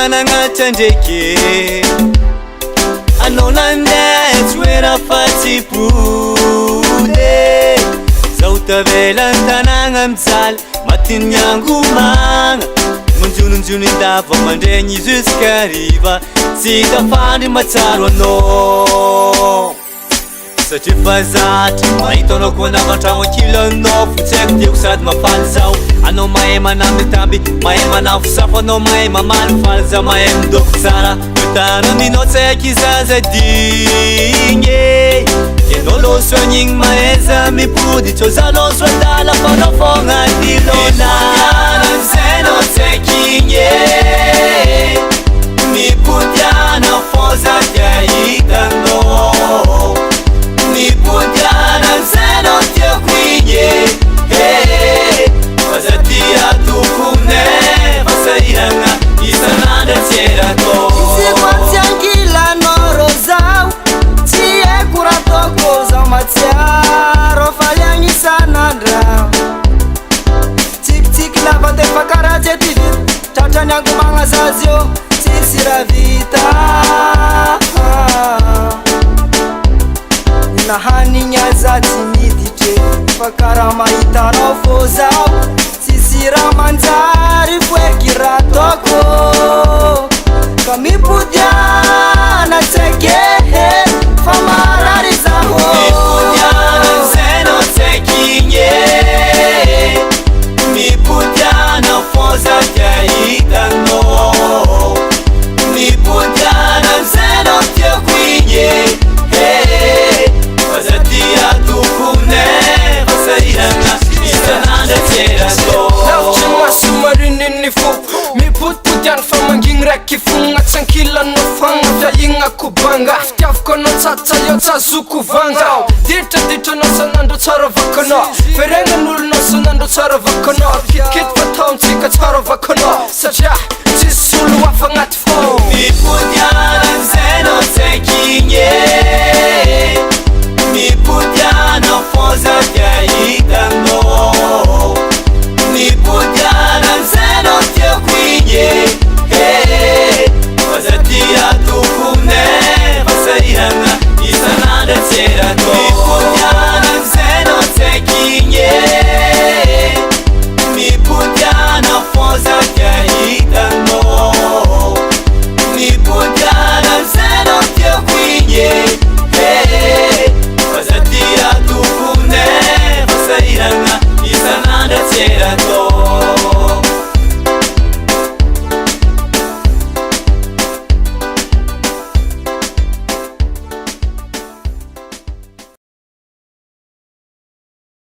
nanagnatandraky anao nandeha toera fatsipode zaho tavelan-tanagna mijaly matiny angomagna monjononjonindava mandregny jusqu'ariva tsy tafandry matsaro anao satria fa zatry mahitanao koa navantragno ankilanao fotsy haiko diako sady mafaly zao anao mahay manamby tamby mahay manafo safo anao mahay mamaly faly za mahay midoko tsara tanandinao tsy haiky zazadigny ianao loso anigny mahaiza mipody tsô za loso adala fanao fogna tilona zainao tsy haiky igny mipodiana fô za tiahitanao mipodiana zainao tiako igny fa za tia tokone fa sahiragna isanandra tsy eratao matsiaro faliagny isanandra tsikitsiky lava defa karaha tsy ty vita tratrany angomagna zazy io tsisy raha vita nahanigny aza tsy miditry fa karaha mahitanao fô zao tsisy raha manjary foeky raha ataoko ka mipodiana tsaiky fa marary zaho mipodiana fô za tiahitanao mipodiana zainao tiako igny fa za tia tokone fa sahiragna isanandra tsy eratao lavitry maso marininy fo mipodipodiana fa mangigny raiky fogna tsankilanao fagna fiahigna kobanga fitiavako anao tsatsa eo tsazoko vanga ditraditranao sanandro tsara vakanao feregnan'olonao sanandro tsara vakanao kitkity fa taontsika tsara vakanao satria